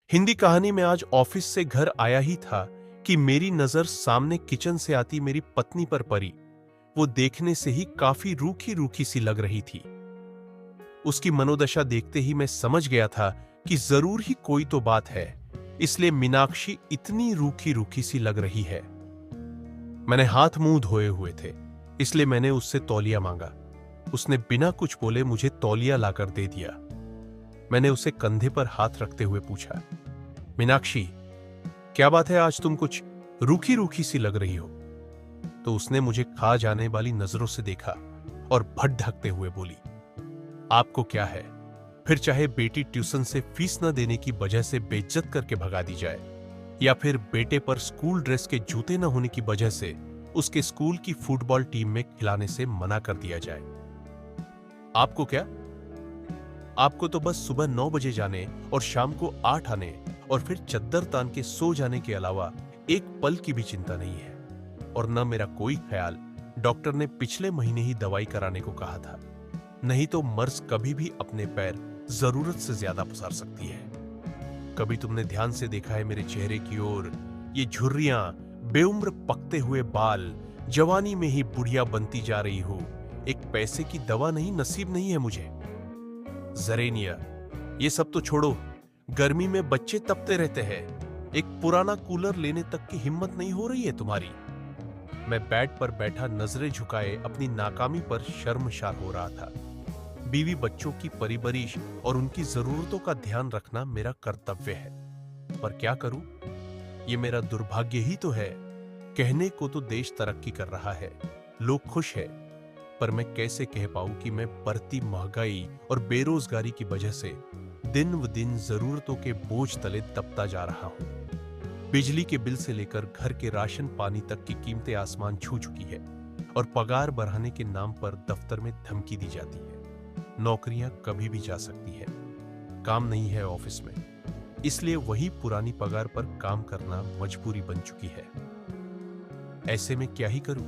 हिंदी कहानी में आज ऑफिस से घर आया ही था कि मेरी नजर सामने किचन से आती मेरी पत्नी पर पड़ी। वो देखने से ही काफी रूखी रूखी सी लग रही थी। उसकी मनोदशा देखते ही मैं समझ गया था कि जरूर ही कोई तो बात है, इसलिए मीनाक्षी इतनी रूखी रूखी सी लग रही है। मैंने हाथ मुंह धोए हुए थे, इसलिए मैंने उससे तौलिया मांगा। उसने बिना कुछ बोले मुझे तौलिया लाकर दे दिया। मैंने उसे कंधे पर हाथ रखते हुए पूछा, मीनाक्षी, क्या बात है, आज तुम कुछ रूखी रूखी सी लग रही हो? तो उसने मुझे खा जाने वाली नजरों से देखा और भट ढकते हुए बोली, आपको क्या है, फिर चाहे बेटी ट्यूशन से फीस न देने की वजह से बेइज्जत करके भगा दी जाए, या फिर बेटे पर स्कूल ड्रेस के जूते न होने की वजह से उसके स्कूल की फुटबॉल टीम में खिलाने से मना कर दिया जाए। आपको क्या? आपको तो बस सुबह 9 बजे जाने और शाम को 8 आने और फिर चद्दर तान के सो जाने के अलावा एक पल की भी चिंता नहीं है। और न मेरा कोई ख्याल, डॉक्टर ने पिछले महीने ही दवाई कराने को कहा था, नहीं तो मर्ज कभी भी अपने पैर जरूरत से ज्यादा पसार सकती है। कभी तुमने ध्यान से देखा है मेरे चेहरे की ओर? ये झुर्रियां, बेउम्र पकते हुए बाल, जवानी में ही बुढ़िया बनती जा रही हो, एक पैसे की दवा नहीं नसीब नहीं है मुझे। जरेनिया, ये सब तो छोड़ो, गर्मी में बच्चे तपते रहते हैं, एक पुराना कूलर लेने तक की हिम्मत नहीं हो रही है तुम्हारी? मैं बेड पर बैठा नजरें झुकाए अपनी नाकामी पर शर्मसार हो रहा था। बीवी बच्चों की परवरिश और उनकी जरूरतों का ध्यान रखना मेरा कर्तव्य है, पर क्या करूं? ये मेरा दुर्भाग्य ही तो है। कहने को तो देश तरक्की कर रहा है, लोग खुश है, पर मैं कैसे कह पाऊं कि मैं बढ़ती महंगाई और बेरोजगारी की वजह से दिन व दिन जरूरतों के बोझ तले दबता जा रहा हूं। बिजली के बिल से लेकर घर के राशन पानी तक की कीमतें आसमान छू चुकी है और पगार बढ़ाने के नाम पर दफ्तर में धमकी दी जाती है। नौकरियां कभी भी जा सकती है, काम नहीं है ऑफिस में, इसलिए वही पुरानी पगार पर काम करना मजबूरी बन चुकी है। ऐसे में क्या ही करूं?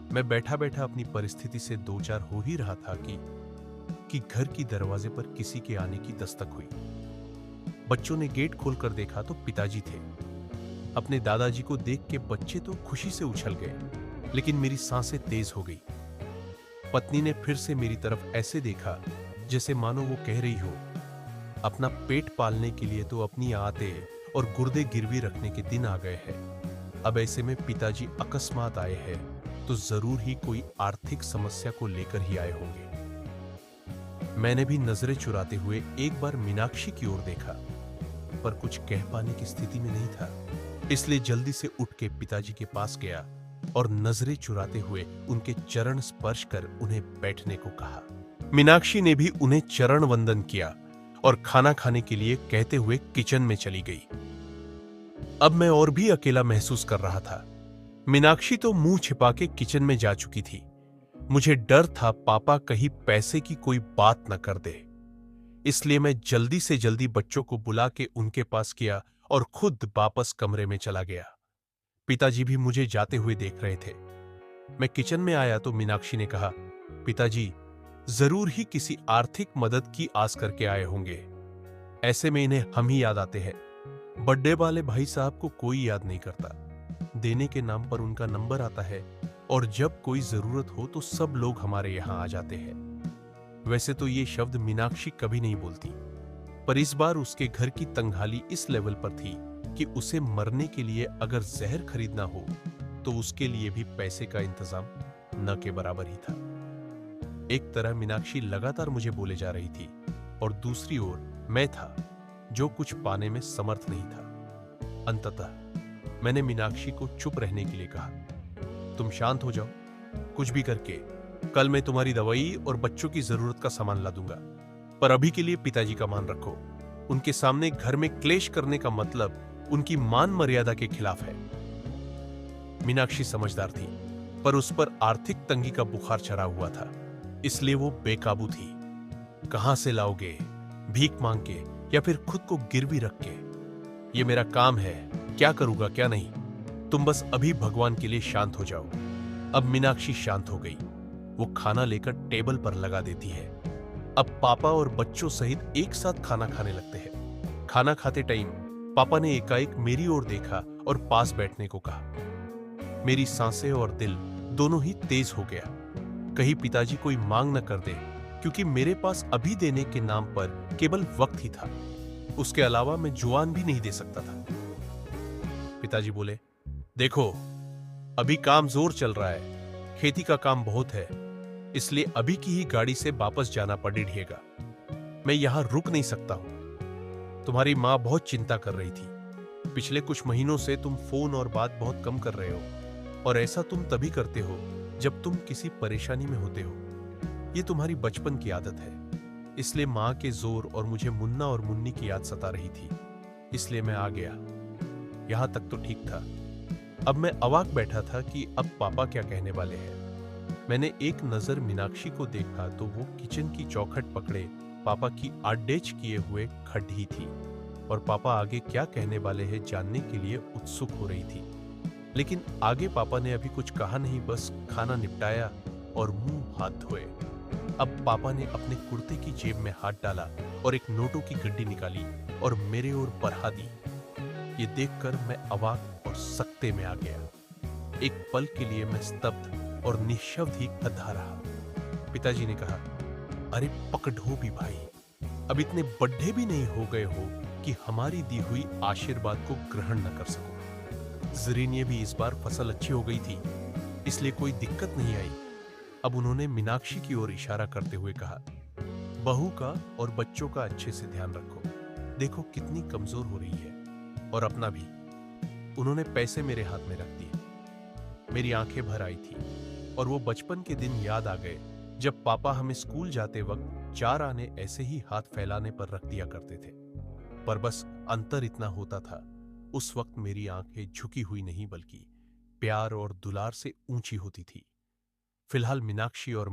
मैं बैठा बैठा अपनी परिस्थिति से दो चार हो ही रहा था कि घर की दरवाजे पर किसी के आने की दस्तक हुई। बच्चों ने गेट खोलकर देखा तो पिताजी थे। अपने दादाजी को देख के बच्चे तो खुशी से उछल गए, लेकिन मेरी सांसें तेज हो गई। पत्नी ने फिर से मेरी तरफ ऐसे देखा जैसे मानो वो कह रही हो, अपना पेट पालने के लिए तो अपनी आंतें और गुर्दे गिरवी रखने के दिन आ गए हैं। अब ऐसे में पिताजी अकस्मात आए हैं तो जरूर ही कोई आर्थिक समस्या को लेकर ही आए होंगे। मैंने भी नजरें चुराते हुए एक बार मीनाक्षी की ओर देखा, पर कुछ कह पाने की स्थिति में नहीं था, इसलिए जल्दी से उठ के पिताजी के पास गया और नजरें चुराते हुए उनके चरण स्पर्श कर उन्हें बैठने को कहा। मीनाक्षी ने भी उन्हें चरण वंदन किया और खाना खाने के लिए कहते हुए किचन में चली गई। अब मैं और भी अकेला महसूस कर रहा था। मीनाक्षी तो मुंह छिपा के किचन में जा चुकी थी। मुझे डर था पापा कहीं पैसे की कोई बात न कर दे, इसलिए मैं जल्दी से जल्दी बच्चों को बुला के उनके पास किया और खुद वापस कमरे में चला गया। पिताजी भी मुझे जाते हुए देख रहे थे। मैं किचन में आया तो मीनाक्षी ने कहा, पिताजी जरूर ही किसी आर्थिक मदद की आस करके आए होंगे। ऐसे में इन्हें हम ही याद आते हैं। बर्थडे वाले भाई साहब को कोई याद नहीं करता, देने के नाम पर उनका नंबर आता है और जब कोई जरूरत हो तो सब लोग हमारे यहां आ जाते हैं। वैसे तो ये शब्द मीनाक्षी कभी नहीं बोलती, पर इस बार उसके घर की तंगहाली इस लेवल पर थी कि उसे मरने के लिए अगर जहर खरीदना हो तो उसके लिए भी पैसे का इंतजाम न के बराबर ही था। एक तरह मीनाक्षी लगातार मुझे बोले जा रही थी और दूसरी ओर मैं था जो कुछ पाने में समर्थ नहीं था। अंततः मैंने मीनाक्षी को चुप रहने के लिए कहा, तुम शांत हो जाओ, कुछ भी करके कल मैं तुम्हारी दवाई और बच्चों की जरूरत का सामान ला दूंगा, पर अभी के लिए पिताजी का मान रखो। उनके सामने घर में क्लेश करने का मतलब उनकी मान मर्यादा के खिलाफ है। मीनाक्षी समझदार थी, पर उस पर आर्थिक तंगी का बुखार चढ़ा हुआ था, इसलिए वो बेकाबू थी। कहां से लाओगे? भीख मांग के या फिर खुद को गिरवी रख के? ये मेरा काम है, क्या करूंगा क्या नहीं। तुम बस अभी भगवान के लिए शांत हो जाओ। अब मीनाक्षी शांत हो गई। वो खाना लेकर टेबल पर लगा देती है। अब पापा और बच्चों सहित एक साथ खाना खाने लगते हैं। खाना खाते टाइम पापा ने एकाएक मेरी ओर देखा और पास बैठने को कहा। मेरी सांसें और दिल दोनों ही तेज हो गया। कहीं पिताजी कोई मांग न कर दे, क्योंकि मेरे पास अभी देने के नाम पर केवल वक्त ही था। उसके अलावा मैं जुबान भी नहीं दे सकता था। पिताजी बोले, देखो, अभी काम जोर चल रहा है, खेती का काम बहुत है, इसलिए अभी की ही गाड़ी से वापस जाना पड़ेगा। मैं यहां रुक नहीं सकता हूं। तुम्हारी मां बहुत चिंता कर रही थी। पिछले कुछ महीनों से तुम फोन और बात बहुत कम कर रहे हो, और ऐसा तुम तभी करते हो जब तुम किसी परेशानी में होते हो। ये तुम्हारी बचपन की आदत है। इसलिए मां के जोर और मुझे मुन्ना और मुन्नी की याद सता रही थी, इसलिए मैं आ गया। यहां तक तो ठीक था। अब मैं अवाक बैठा था कि अब पापा क्या कहने वाले हैं। मैंने एक नजर मीनाक्षी को देखा तो वो किचन की चौखट पकड़े पापा की आडेच किए हुए खड़ी थी, और पापा आगे क्या कहने वाले हैं जानने के लिए उत्सुक हो रही थी। लेकिन आगे पापा ने अभी कुछ कहा नहीं, बस खाना निपटाया और मुंह हाथ धोए। अब पापा ने अपने कुर्ते की जेब में हाथ डाला और एक नोटों की गड्डी निकाली और मेरे ओर बढ़ा दी। ये देखकर मैं अवाक और सकते में आ गया। एक पल के लिए मैं स्तब्ध और निशब्द ही खड़ा रहा। पिताजी ने कहा, अरे पकड़ो भी भाई, अब इतने बड्ढे भी नहीं हो गए हो कि हमारी दी हुई आशीर्वाद को ग्रहण न कर सको। जरीनिये भी इस बार फसल अच्छी हो गई थी, इसलिए कोई दिक्कत नहीं आई। अब उन्होंने मीनाक्षी की ओर इशारा करते हुए कहा, बहू का और बच्चों का अच्छे से ध्यान रखो, देखो कितनी कमजोर हो रही है, और अपना भी। उन्होंने पैसे मेरे हाथ में रख दिए। मेरी आंखें भर आई थी और वो बचपन के दिन याद आ गए जब पापा हमें स्कूल जाते वक्त 4 आने ऐसे ही हाथ फैलाने पर रख दिया करते थे। पर बस अंतर इतना होता था, उस वक्त मेरी आंखें झुकी हुई नहीं बल्कि प्यार और दुलार से ऊंची होती थी। फिलहाल मीनाक्षी और मैं